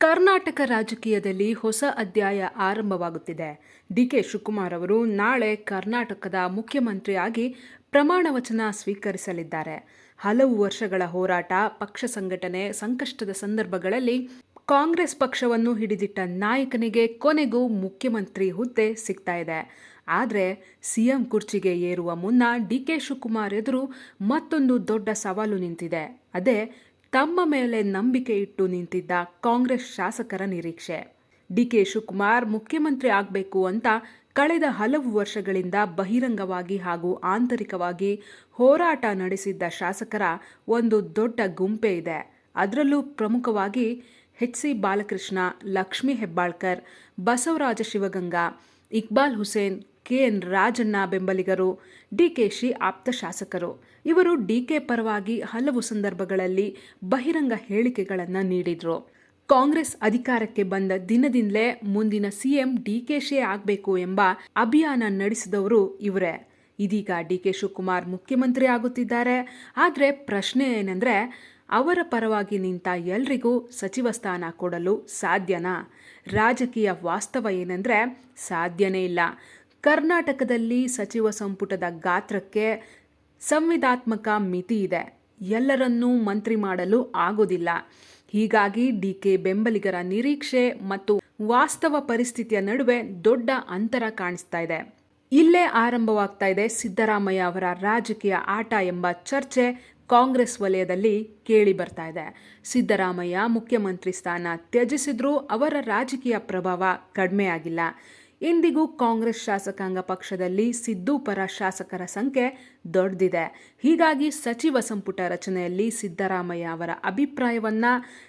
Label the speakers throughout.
Speaker 1: ಕರ್ನಾಟಕ ರಾಜಕೀಯದಲ್ಲಿ ಹೊಸ ಅಧ್ಯಾಯ ಆರಂಭವಾಗುತ್ತಿದೆ. ಡಿಕೆ ಶಿವಕುಮಾರ್ ಅವರು ನಾಳೆ ಕರ್ನಾಟಕದ ಮುಖ್ಯಮಂತ್ರಿಯಾಗಿ ಪ್ರಮಾಣ ವಚನ ಸ್ವೀಕರಿಸಲಿದ್ದಾರೆ. ಹಲವು ವರ್ಷಗಳ ಹೋರಾಟ, ಪಕ್ಷ ಸಂಘಟನೆ, ಸಂಕಷ್ಟದ ಸಂದರ್ಭಗಳಲ್ಲಿ ಕಾಂಗ್ರೆಸ್ ಪಕ್ಷವನ್ನು ಹಿಡಿದಿಟ್ಟ ನಾಯಕನಿಗೆ ಕೊನೆಗೂ ಮುಖ್ಯಮಂತ್ರಿ ಹುದ್ದೆ ಸಿಗ್ತಾ ಇದೆ. ಆದರೆ ಸಿಎಂ ಕುರ್ಚಿಗೆ ಏರುವ ಮುನ್ನ ಡಿಕೆ ಶಿವಕುಮಾರ್ ಎದುರು ಮತ್ತೊಂದು ದೊಡ್ಡ ಸವಾಲು ನಿಂತಿದೆ. ಅದೇ ತಮ್ಮ ಮೇಲೆ ನಂಬಿಕೆ ಇಟ್ಟು ನಿಂತಿದ್ದ ಕಾಂಗ್ರೆಸ್ ಶಾಸಕರ ನಿರೀಕ್ಷೆ. ಡಿಕೆ ಶಿವಕುಮಾರ್ ಮುಖ್ಯಮಂತ್ರಿ ಆಗಬೇಕು ಅಂತ ಕಳೆದ ಹಲವು ವರ್ಷಗಳಿಂದ ಬಹಿರಂಗವಾಗಿ ಹಾಗೂ ಆಂತರಿಕವಾಗಿ ಹೋರಾಟ ನಡೆಸಿದ್ದ ಶಾಸಕರ ಒಂದು ದೊಡ್ಡ ಗುಂಪೇ ಇದೆ. ಅದರಲ್ಲೂ ಪ್ರಮುಖವಾಗಿ ಎಚ್.ಸಿ. ಬಾಲಕೃಷ್ಣ, ಲಕ್ಷ್ಮೀ ಹೆಬ್ಬಾಳ್ಕರ್, ಬಸವರಾಜ ಶಿವಗಂಗಾ, ಇಕ್ಬಾಲ್ ಹುಸೇನ್, ಕೆ.ಎನ್. ರಾಜಣ್ಣ ಬೆಂಬಲಿಗರು, ಡಿಕೆಶಿ ಆಪ್ತ ಶಾಸಕರು. ಇವರು ಡಿಕೆ ಪರವಾಗಿ ಹಲವು ಸಂದರ್ಭಗಳಲ್ಲಿ ಬಹಿರಂಗ ಹೇಳಿಕೆಗಳನ್ನು ನೀಡಿದ್ರು. ಕಾಂಗ್ರೆಸ್ ಅಧಿಕಾರಕ್ಕೆ ಬಂದ ದಿನದಿಂದಲೇ ಮುಂದಿನ ಸಿಎಂ ಡಿಕೆಶಿ ಆಗಬೇಕು ಎಂಬ ಅಭಿಯಾನ ನಡೆಸಿದವರು ಇವರೇ. ಇದೀಗ ಡಿಕೆ ಶಿವಕುಮಾರ್ ಮುಖ್ಯಮಂತ್ರಿ ಆಗುತ್ತಿದ್ದಾರೆ. ಆದರೆ ಪ್ರಶ್ನೆ ಏನಂದ್ರೆ, ಅವರ ಪರವಾಗಿ ನಿಂತ ಎಲ್ರಿಗೂ ಸಚಿವ ಸ್ಥಾನ ಕೊಡಲು ಸಾಧ್ಯನಾ? ರಾಜಕೀಯ ವಾಸ್ತವ ಏನಂದ್ರೆ ಸಾಧ್ಯನೇ ಇಲ್ಲ. ಕರ್ನಾಟಕದಲ್ಲಿ ಸಚಿವ ಸಂಪುಟದ ಗಾತ್ರಕ್ಕೆ ಸಂವಿಧಾತ್ಮಕ ಮಿತಿ ಇದೆ. ಎಲ್ಲರನ್ನೂ ಮಂತ್ರಿ ಮಾಡಲು ಆಗೋದಿಲ್ಲ. ಹೀಗಾಗಿ ಡಿಕೆ ಬೆಂಬಲಿಗರ ನಿರೀಕ್ಷೆ ಮತ್ತು ವಾಸ್ತವ ಪರಿಸ್ಥಿತಿಯ ನಡುವೆ ದೊಡ್ಡ ಅಂತರ ಕಾಣಿಸ್ತಾ ಇದೆ. ಇಲ್ಲೇ ಆರಂಭವಾಗ್ತಾ ಇದೆ ಸಿದ್ದರಾಮಯ್ಯ ಅವರ ರಾಜಕೀಯ ಆಟ ಎಂಬ ಚರ್ಚೆ ಕಾಂಗ್ರೆಸ್ ವಲಯದಲ್ಲಿ ಕೇಳಿ ಬರ್ತಾ ಇದೆ. ಸಿದ್ದರಾಮಯ್ಯ ಮುಖ್ಯಮಂತ್ರಿ ಸ್ಥಾನ ತ್ಯಜಿಸಿದ್ರೂ ಅವರ ರಾಜಕೀಯ ಪ್ರಭಾವ ಕಡಿಮೆ ಆಗಿಲ್ಲ. ಇಂದಿಗೂ ಕಾಂಗ್ರೆಸ್ ಶಾಸಕಾಂಗ ಪಕ್ಷದಲ್ಲಿ ಸಿದ್ದು ಪರ ಶಾಸಕರ ಸಂಖ್ಯೆ ದೊಡ್ಡದಿದೆ. ಹೀಗಾಗಿ ಸಚಿವ ಸಂಪುಟ ರಚನೆಯಲ್ಲಿ ಸಿದ್ದರಾಮಯ್ಯ ಅವರ ಅಭಿಪ್ರಾಯವನ್ನ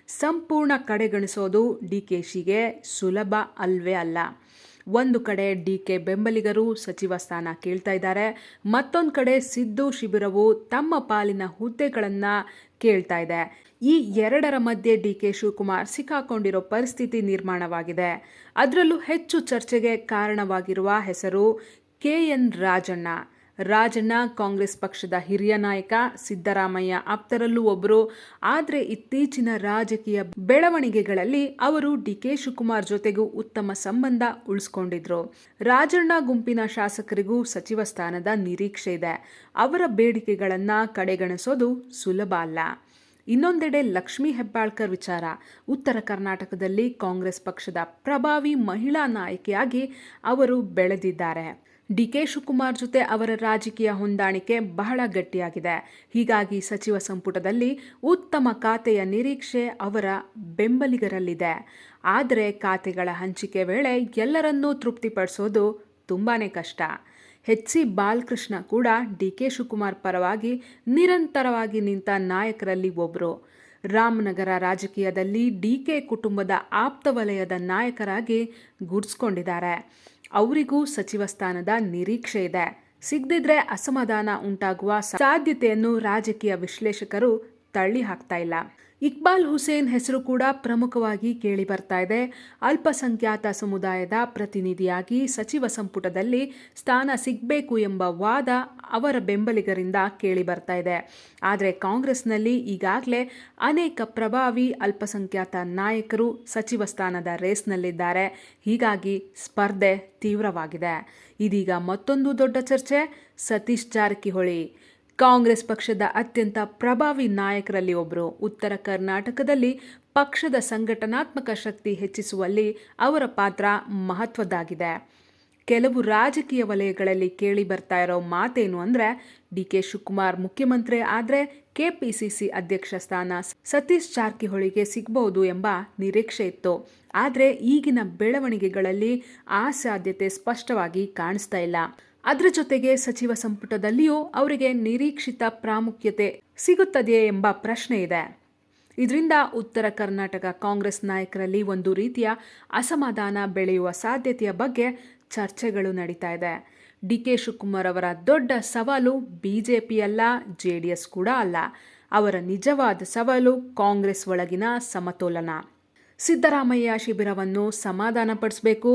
Speaker 1: ಸಂಪೂರ್ಣ ಕಡೆಗಣಿಸೋದು ಡಿಕೆಶಿಗೆ ಸುಲಭ ಅಲ್ವೇ ಅಲ್ಲ. ಒಂದು ಕಡೆ ಡಿಕೆ ಬೆಂಬಲಿಗರು ಸಚಿವ ಸ್ಥಾನ ಕೇಳ್ತಾ ಇದ್ದಾರೆ, ಮತ್ತೊಂದು ಕಡೆ ಸಿದ್ದು ಶಿಬಿರವು ತಮ್ಮ ಪಾಲಿನ ಹುದ್ದೆಗಳನ್ನು ಕೇಳ್ತಾ ಇದೆ. ಈ ಎರಡರ ಮಧ್ಯೆ ಡಿಕೆ ಶಿವಕುಮಾರ್ ಸಿಕ್ಕಾಕೊಂಡಿರೋ ಪರಿಸ್ಥಿತಿ ನಿರ್ಮಾಣವಾಗಿದೆ. ಅದರಲ್ಲೂ ಹೆಚ್ಚು ಚರ್ಚೆಗೆ ಕಾರಣವಾಗಿರುವ ಹೆಸರು ಕೆ.ಎನ್. ರಾಜಣ್ಣ ಕಾಂಗ್ರೆಸ್ ಪಕ್ಷದ ಹಿರಿಯ ನಾಯಕ, ಸಿದ್ದರಾಮಯ್ಯ ಆಪ್ತರಲ್ಲೂ ಒಬ್ಬರು. ಆದರೆ ಇತ್ತೀಚಿನ ರಾಜಕೀಯ ಬೆಳವಣಿಗೆಗಳಲ್ಲಿ ಅವರು ಡಿಕೆ ಶಿವಕುಮಾರ್ ಜೊತೆಗೂ ಉತ್ತಮ ಸಂಬಂಧ ಉಳಿಸ್ಕೊಂಡಿದ್ರು. ರಾಜಣ್ಣ ಗುಂಪಿನ ಶಾಸಕರಿಗೂ ಸಚಿವ ಸ್ಥಾನದ ನಿರೀಕ್ಷೆ ಇದೆ. ಅವರ ಬೇಡಿಕೆಗಳನ್ನ ಕಡೆಗಣಿಸೋದು ಸುಲಭ ಅಲ್ಲ. ಇನ್ನೊಂದೆಡೆ ಲಕ್ಷ್ಮೀ ಹೆಬ್ಬಾಳ್ಕರ್ ವಿಚಾರ. ಉತ್ತರ ಕರ್ನಾಟಕದಲ್ಲಿ ಕಾಂಗ್ರೆಸ್ ಪಕ್ಷದ ಪ್ರಭಾವಿ ಮಹಿಳಾ ನಾಯಕಿಯಾಗಿ ಅವರು ಬೆಳೆದಿದ್ದಾರೆ. ಡಿಕೆ ಶಿವಕುಮಾರ್ ಜೊತೆ ಅವರ ರಾಜಕೀಯ ಹೊಂದಾಣಿಕೆ ಬಹಳ ಗಟ್ಟಿಯಾಗಿದೆ. ಹೀಗಾಗಿ ಸಚಿವ ಸಂಪುಟದಲ್ಲಿ ಉತ್ತಮ ಖಾತೆಯ ನಿರೀಕ್ಷೆ ಅವರ ಬೆಂಬಲಿಗರಲ್ಲಿದೆ. ಆದರೆ ಖಾತೆಗಳ ಹಂಚಿಕೆ ವೇಳೆ ಎಲ್ಲರನ್ನೂ ತೃಪ್ತಿಪಡಿಸೋದು ತುಂಬಾನೇ ಕಷ್ಟ. ಎಚ್.ಸಿ. ಬಾಲಕೃಷ್ಣ ಕೂಡ ಡಿಕೆ ಶಿವಕುಮಾರ್ ಪರವಾಗಿ ನಿರಂತರವಾಗಿ ನಿಂತ ನಾಯಕರಲ್ಲಿ ಒಬ್ಬರು. ರಾಮನಗರ ರಾಜಕೀಯದಲ್ಲಿ ಡಿಕೆ ಕುಟುಂಬದ ಆಪ್ತ ವಲಯದ ನಾಯಕರಾಗಿ ಗುರ್ಸ್ಕೊಂಡಿದ್ದಾರೆ. ಅವರಿಗೂ ಸಚಿವ ಸ್ಥಾನದ ನಿರೀಕ್ಷೆ ಇದೆ. ಸಿಗದಿದ್ರೆ ಅಸಮಾಧಾನ ಉಂಟಾಗುವ ಸಾಧ್ಯತೆಯನ್ನು ರಾಜಕೀಯ ವಿಶ್ಲೇಷಕರು ತಳ್ಳಿ ಹಾಕ್ತಾ ಇಲ್ಲ. ಇಕ್ಬಾಲ್ ಹುಸೇನ್ ಹೆಸರು ಕೂಡ ಪ್ರಮುಖವಾಗಿ ಕೇಳಿ ಬರ್ತಾ ಇದೆ. ಅಲ್ಪಸಂಖ್ಯಾತ ಸಮುದಾಯದ ಪ್ರತಿನಿಧಿಯಾಗಿ ಸಚಿವ ಸಂಪುಟದಲ್ಲಿ ಸ್ಥಾನ ಸಿಗಬೇಕು ಎಂಬ ವಾದ ಅವರ ಬೆಂಬಲಿಗರಿಂದ ಕೇಳಿ ಬರ್ತಾ ಇದೆ. ಆದರೆ ಕಾಂಗ್ರೆಸ್ನಲ್ಲಿ ಈಗಾಗಲೇ ಅನೇಕ ಪ್ರಭಾವಿ ಅಲ್ಪಸಂಖ್ಯಾತ ನಾಯಕರು ಸಚಿವ ಸ್ಥಾನದ ರೇಸ್ನಲ್ಲಿದ್ದಾರೆ. ಹೀಗಾಗಿ ಸ್ಪರ್ಧೆ ತೀವ್ರವಾಗಿದೆ. ಇದೀಗ ಮತ್ತೊಂದು ದೊಡ್ಡ ಚರ್ಚೆ ಸತೀಶ್ ಜಾರಕಿಹೊಳಿ. ಕಾಂಗ್ರೆಸ್ ಪಕ್ಷದ ಅತ್ಯಂತ ಪ್ರಭಾವಿ ನಾಯಕರಲ್ಲಿ ಒಬ್ಬರು. ಉತ್ತರ ಕರ್ನಾಟಕದಲ್ಲಿ ಪಕ್ಷದ ಸಂಘಟನಾತ್ಮಕ ಶಕ್ತಿ ಹೆಚ್ಚಿಸುವಲ್ಲಿ ಅವರ ಪಾತ್ರ ಮಹತ್ವದ್ದಾಗಿದೆ. ಕೆಲವು ರಾಜಕೀಯ ವಲಯಗಳಲ್ಲಿ ಕೇಳಿ ಬರ್ತಾ ಇರೋ ಮಾತೇನು ಅಂದರೆ, ಡಿಕೆ ಶಿವಕುಮಾರ್ ಮುಖ್ಯಮಂತ್ರಿ ಆದರೆ ಕೆಪಿಸಿಸಿ ಅಧ್ಯಕ್ಷ ಸ್ಥಾನ ಸತೀಶ್ ಜಾರಕಿಹೊಳಿಗೆ ಸಿಗಬಹುದು ಎಂಬ ನಿರೀಕ್ಷೆ ಇತ್ತು. ಆದರೆ ಈಗಿನ ಬೆಳವಣಿಗೆಗಳಲ್ಲಿ ಆ ಸಾಧ್ಯತೆ ಸ್ಪಷ್ಟವಾಗಿ ಕಾಣಿಸ್ತಾ ಇಲ್ಲ. ಅದರ ಜೊತೆಗೆ ಸಚಿವ ಸಂಪುಟದಲ್ಲಿಯೂ ಅವರಿಗೆ ನಿರೀಕ್ಷಿತ ಪ್ರಾಮುಖ್ಯತೆ ಸಿಗುತ್ತದೆಯೇ ಎಂಬ ಪ್ರಶ್ನೆ ಇದೆ. ಇದರಿಂದ ಉತ್ತರ ಕರ್ನಾಟಕ ಕಾಂಗ್ರೆಸ್ ನಾಯಕರಲ್ಲಿ ಒಂದು ರೀತಿಯ ಅಸಮಾಧಾನ ಬೆಳೆಯುವ ಸಾಧ್ಯತೆಯ ಬಗ್ಗೆ ಚರ್ಚೆಗಳು ನಡೀತಾ ಇದೆ. ಡಿಕೆ ಶಿವಕುಮಾರ್ ಅವರ ದೊಡ್ಡ ಸವಾಲು ಬಿಜೆಪಿ ಅಲ್ಲ, ಜೆಡಿಎಸ್ ಕೂಡ ಅಲ್ಲ. ಅವರ ನಿಜವಾದ ಸವಾಲು ಕಾಂಗ್ರೆಸ್ ಒಳಗಿನ ಸಮತೋಲನ. ಸಿದ್ದರಾಮಯ್ಯ ಶಿಬಿರವನ್ನು ಸಮಾಧಾನಪಡಿಸಬೇಕು.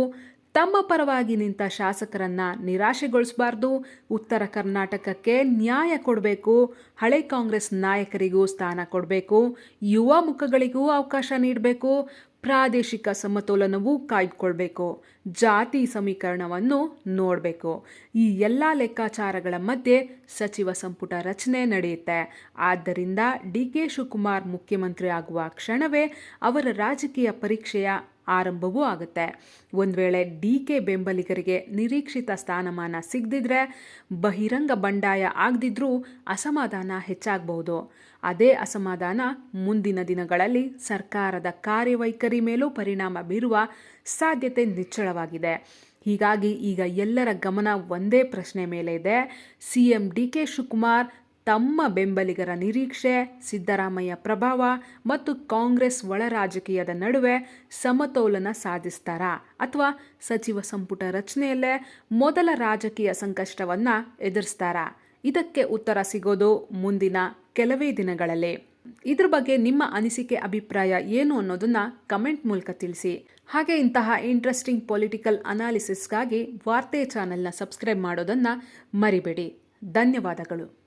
Speaker 1: ತಮ್ಮ ಪರವಾಗಿ ನಿಂತ ಶಾಸಕರನ್ನ ನಿರಾಶೆಗೊಳಿಸಬಾರ್ದು. ಉತ್ತರ ಕರ್ನಾಟಕಕ್ಕೆ ನ್ಯಾಯ ಕೊಡಬೇಕು. ಹಳೆ ಕಾಂಗ್ರೆಸ್ ನಾಯಕರಿಗೂ ಸ್ಥಾನ ಕೊಡಬೇಕು. ಯುವ ಮುಖಗಳಿಗೂ ಅವಕಾಶ ನೀಡಬೇಕು. ಪ್ರಾದೇಶಿಕ ಸಮತೋಲನವೂ ಕಾಯ್ದುಕೊಳ್ಬೇಕು, ಜಾತಿ ಸಮೀಕರಣವನ್ನು ನೋಡಬೇಕು. ಈ ಎಲ್ಲ ಲೆಕ್ಕಾಚಾರಗಳ ಮಧ್ಯೆ ಸಚಿವ ಸಂಪುಟ ರಚನೆ ನಡೆಯುತ್ತೆ. ಆದ್ದರಿಂದ ಡಿ.ಕೆ. ಶಿವಕುಮಾರ್ ಮುಖ್ಯಮಂತ್ರಿ ಆಗುವ ಕ್ಷಣವೇ ಅವರ ರಾಜಕೀಯ ಪರೀಕ್ಷೆಯ ಆರಂಭವೂ ಆಗುತ್ತೆ. ಒಂದು ವೇಳೆ ಡಿ.ಕೆ. ಬೆಂಬಲಿಗರಿಗೆ ನಿರೀಕ್ಷಿತ ಸ್ಥಾನಮಾನ ಸಿಗದಿದ್ರೆ, ಬಹಿರಂಗ ಬಂಡಾಯ ಆಗದಿದ್ರೂ ಅಸಮಾಧಾನ ಹೆಚ್ಚಾಗಬಹುದು. ಅದೇ ಅಸಮಾಧಾನ ಮುಂದಿನ ದಿನಗಳಲ್ಲಿ ಸರ್ಕಾರದ ಕಾರ್ಯವೈಖರಿ ಮೇಲೂ ಪರಿಣಾಮ ಬೀರುವ ಸಾಧ್ಯತೆ ನಿಚ್ಚಳವಾಗಿದೆ. ಹೀಗಾಗಿ ಈಗ ಎಲ್ಲರ ಗಮನ ಒಂದೇ ಪ್ರಶ್ನೆ ಮೇಲೆ ಇದೆ. ಸಿಎಂ ಡಿ.ಕೆ. ಶಿವಕುಮಾರ್ ತಮ್ಮ ಬೆಂಬಲಿಗರ ನಿರೀಕ್ಷೆ, ಸಿದ್ದರಾಮಯ್ಯ ಪ್ರಭಾವ ಮತ್ತು ಕಾಂಗ್ರೆಸ್ ಒಳ ರಾಜಕೀಯದ ನಡುವೆ ಸಮತೋಲನ ಸಾಧಿಸ್ತಾರಾ ಅಥವಾ ಸಚಿವ ಸಂಪುಟ ರಚನೆಯಲ್ಲೇ ಮೊದಲ ರಾಜಕೀಯ ಸಂಕಷ್ಟವನ್ನು ಎದುರಿಸ್ತಾರಾ? ಇದಕ್ಕೆ ಉತ್ತರ ಸಿಗೋದು ಮುಂದಿನ ಕೆಲವೇ ದಿನಗಳಲ್ಲಿ. ಇದ್ರ ಬಗ್ಗೆ ನಿಮ್ಮ ಅನಿಸಿಕೆ, ಅಭಿಪ್ರಾಯ ಏನು ಅನ್ನೋದನ್ನ ಕಮೆಂಟ್ ಮೂಲಕ ತಿಳಿಸಿ. ಹಾಗೆ ಇಂತಹ ಇಂಟ್ರೆಸ್ಟಿಂಗ್ ಪೊಲಿಟಿಕಲ್ ಅನಾಲಿಸಿಸ್ಗಾಗಿ ವಾರ್ತೆ ಚಾನೆಲ್ನ ಸಬ್ಸ್ಕ್ರೈಬ್ ಮಾಡೋದನ್ನು ಮರಿಬೇಡಿ. ಧನ್ಯವಾದಗಳು.